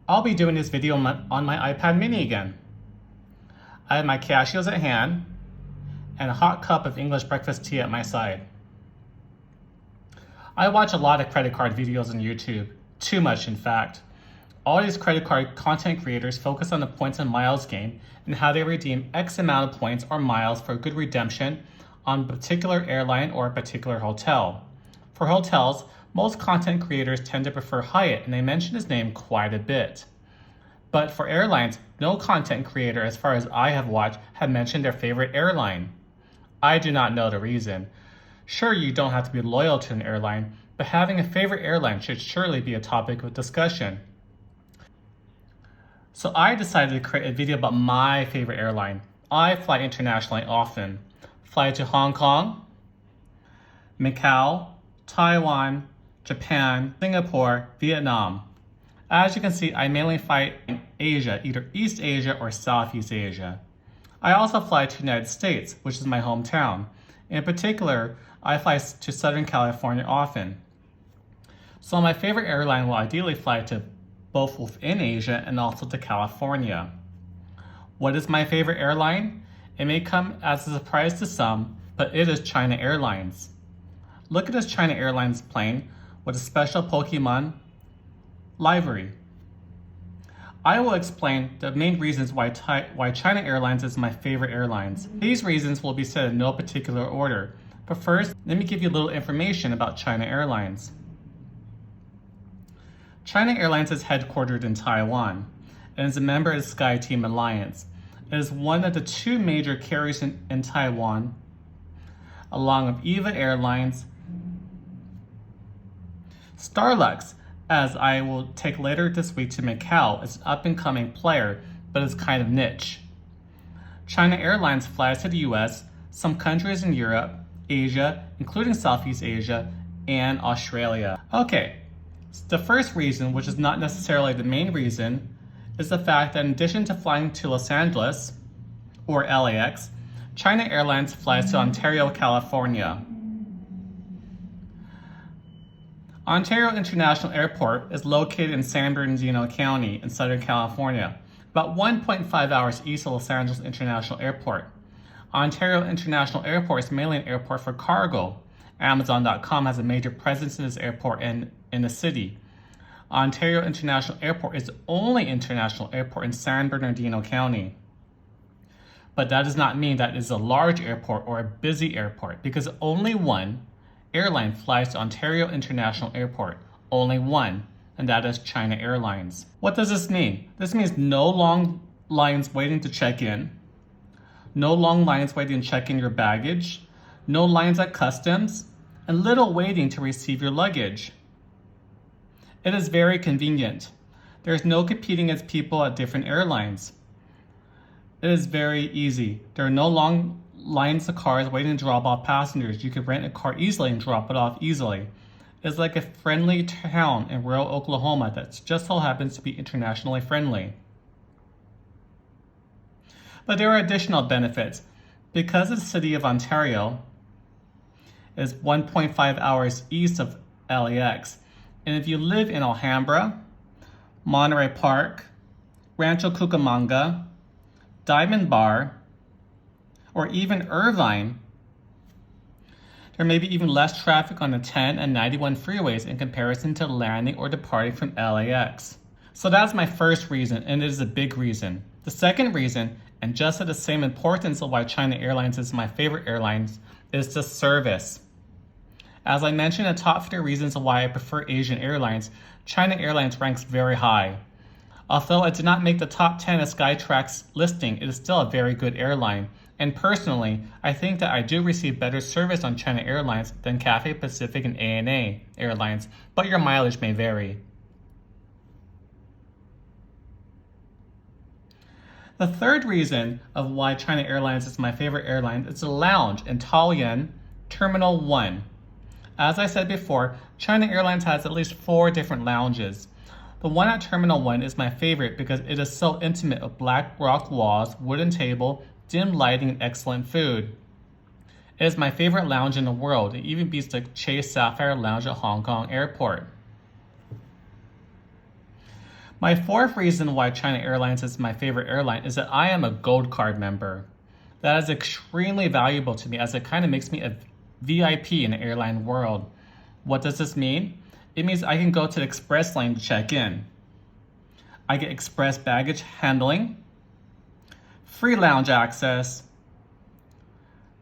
I'll be doing this video on my iPad mini again. I have my cashews at hand and a hot cup of English breakfast tea at my side. I watch a lot of credit card videos on YouTube, too much in fact. All these credit card content creators focus on the points and miles game and how they redeem X amount of points or miles for a good redemption on a particular airline or a particular hotel. For hotels, most content creators tend to prefer Hyatt, and they mention his name quite a bit. But for airlines, no content creator, as far as I have watched, have mentioned their favorite airline. I do not know the reason. Sure, you don't have to be loyal to an airline, but having a favorite airline should surely be a topic of discussion. So I decided to create a video about my favorite airline. I fly internationally often. Fly to Hong Kong, Macau, Taiwan, Japan, Singapore, Vietnam. As you can see, I mainly fly in Asia, either East Asia or Southeast Asia. I also fly to the United States, which is my hometown. In particular, I fly to Southern California often. So my favorite airline will ideally fly to both within Asia and also to California. What is my favorite airline? It may come as a surprise to some, but it is China Airlines. Look at this China Airlines plane with a special Pokemon livery. I will explain the main reasons why China Airlines is my favorite airlines. These reasons will be said in no particular order. But first, let me give you a little information about China Airlines. China Airlines is headquartered in Taiwan and is a member of the SkyTeam Alliance. It is one of the two major carriers in Taiwan, along with EVA Airlines, Starlux, as I will take later this week to Macau, is an up-and-coming player, but is kind of niche. China Airlines flies to the US, some countries in Europe, Asia, including Southeast Asia, and Australia. Okay, the first reason, which is not necessarily the main reason, is the fact that in addition to flying to Los Angeles, or LAX, China Airlines flies to Ontario, California. Ontario International Airport is located in San Bernardino County in Southern California, about 1.5 hours east of Los Angeles International Airport. Ontario International Airport is mainly an airport for cargo. Amazon.com has a major presence in this airport in the city. Ontario International Airport is the only international airport in San Bernardino County. But that does not mean that it is a large airport or a busy airport, because only one airline flies to Ontario International Airport. Only one, and that is China Airlines. What does this mean? This means no long lines waiting to check in, no long lines waiting to check in your baggage, no lines at customs, and little waiting to receive your luggage. It is very convenient. There is no competing against people at different airlines. It is very easy. There are no long lines of cars waiting to drop off passengers. You can rent a car easily and drop it off easily. It's like a friendly town in rural Oklahoma that just so happens to be internationally friendly. But there are additional benefits. Because the city of Ontario is 1.5 hours east of LAX, and if you live in Alhambra, Monterey Park, Rancho Cucamonga, Diamond Bar, or even Irvine, there may be even less traffic on the 10 and 91 freeways in comparison to landing or departing from LAX. So that's my first reason, and it is a big reason. The second reason, and just at the same importance of why China Airlines is my favorite airlines, is the service. As I mentioned, the top 3 reasons of why I prefer Asian airlines, China Airlines ranks very high. Although it did not make the top 10 of Skytrax's listing, it is still a very good airline. And personally, I think that I do receive better service on China Airlines than Cathay Pacific and ANA Airlines, but your mileage may vary. The third reason of why China Airlines is my favorite airline is the lounge in Taoyuan Terminal 1. As I said before, China Airlines has at least 4 different lounges. The one at Terminal 1 is my favorite because it is so intimate with black rock walls, wooden table, dim lighting, and excellent food. It is my favorite lounge in the world. It even beats the Chase Sapphire Lounge at Hong Kong Airport. My fourth reason why China Airlines is my favorite airline is that I am a Gold Card member. That is extremely valuable to me as it kind of makes me a VIP in the airline world. What does this mean? It means I can go to the express lane to check in. I get express baggage handling, free lounge access,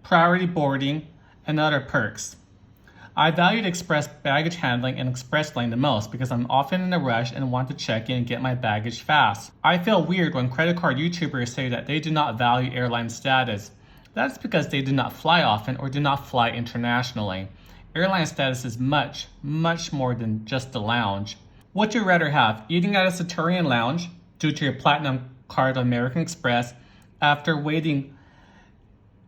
priority boarding, and other perks. I valued express baggage handling and express lane the most because I'm often in a rush and want to check in and get my baggage fast. I feel weird when credit card YouTubers say that they do not value airline status. That's because they do not fly often or do not fly internationally. Airline status is much, much more than just the lounge. Would you rather have eating at a Centurion lounge due to your platinum card of American Express after waiting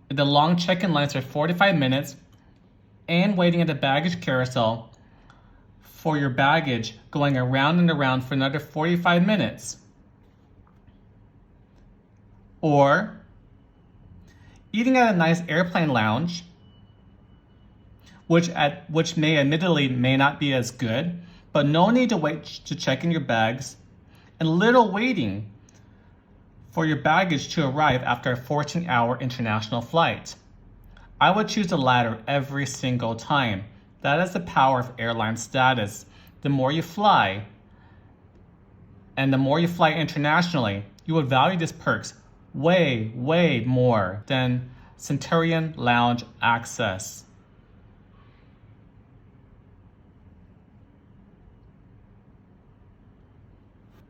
in the long check-in lines for 45 minutes and waiting at the baggage carousel for your baggage going around and around for another 45 minutes? Or eating at a nice airplane lounge, which admittedly may not be as good, but no need to wait to check in your bags, and little waiting for your baggage to arrive after a 14-hour international flight. I would choose the latter every single time. That is the power of airline status. The more you fly, and the more you fly internationally, you would value these perks way, way more than Centurion Lounge access.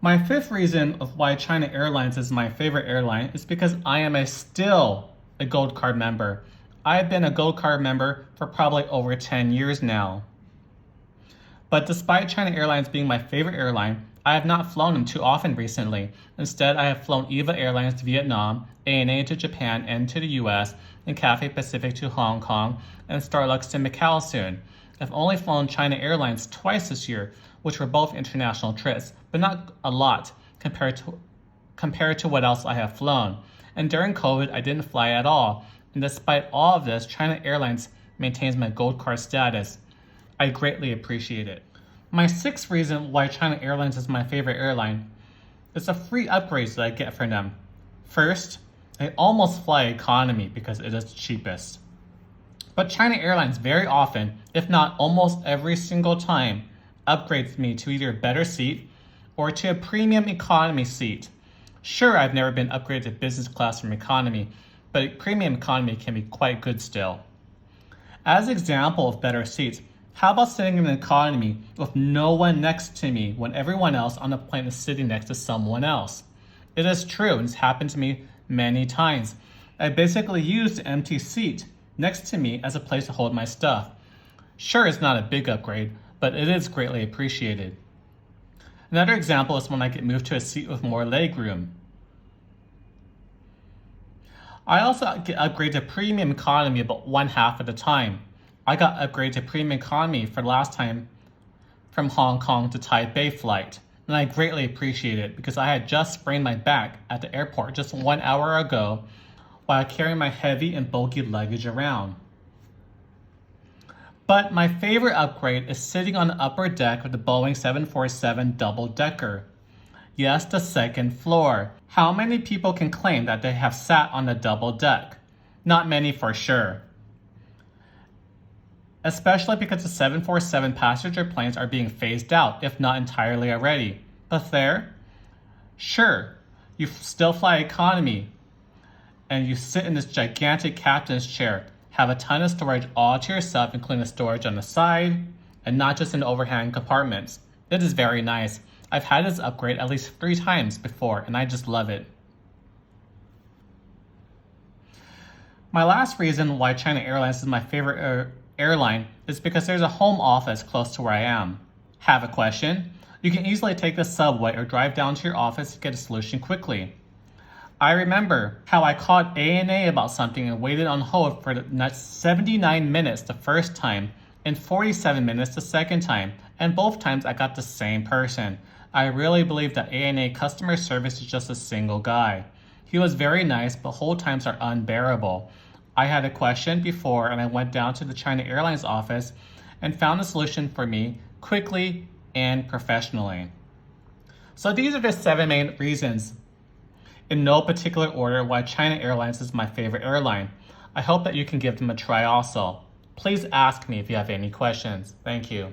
My fifth reason of why China Airlines is my favorite airline is because I am still a Gold Card member. I've been a Gold Card member for probably over 10 years now. But despite China Airlines being my favorite airline, I have not flown them too often recently. Instead, I have flown EVA Airlines to Vietnam, ANA to Japan and to the US, and Cathay Pacific to Hong Kong, and Starlux to Macau soon. I've only flown China Airlines twice this year, which were both international trips, but not a lot compared to what else I have flown. And during COVID, I didn't fly at all. And despite all of this, China Airlines maintains my Gold Card status. I greatly appreciate it. My sixth reason why China Airlines is my favorite airline is the free upgrades that I get from them. First, I almost fly economy because it is the cheapest. But China Airlines very often, if not almost every single time, upgrades me to either a better seat or to a premium economy seat. Sure, I've never been upgraded to business class from economy, but premium economy can be quite good still. As an example of better seats, how about sitting in an economy with no one next to me when everyone else on the plane is sitting next to someone else? It is true, and it's happened to me many times. I basically used the empty seat next to me as a place to hold my stuff. Sure, it's not a big upgrade, but it is greatly appreciated. Another example is when I get moved to a seat with more legroom. I also get upgraded to premium economy about one half of the time. I got upgraded to premium economy for the last time from Hong Kong to Taipei flight, and I greatly appreciate it because I had just sprained my back at the airport just 1 hour ago while carrying my heavy and bulky luggage around. But my favorite upgrade is sitting on the upper deck of the Boeing 747 double-decker. Yes, the second floor. How many people can claim that they have sat on the double deck? Not many for sure. Especially because the 747 passenger planes are being phased out, if not entirely already. But there, sure, you still fly economy, and you sit in this gigantic captain's chair, have a ton of storage all to yourself, including the storage on the side, and not just in the overhang compartments. It is very nice. I've had this upgrade at least 3 times before, and I just love it. My last reason why China Airlines is my favorite airline is because there's a home office close to where I am. Have a question? You can easily take the subway or drive down to your office to get a solution quickly. I remember how I called ANA about something and waited on hold for the next 79 minutes the first time and 47 minutes the second time, and both times I got the same person. I really believe that ANA customer service is just a single guy. He was very nice, but hold times are unbearable. I had a question before and I went down to the China Airlines office and found a solution for me quickly and professionally. So these are the 7 main reasons, in no particular order, why China Airlines is my favorite airline. I hope that you can give them a try also. Please ask me if you have any questions. Thank you.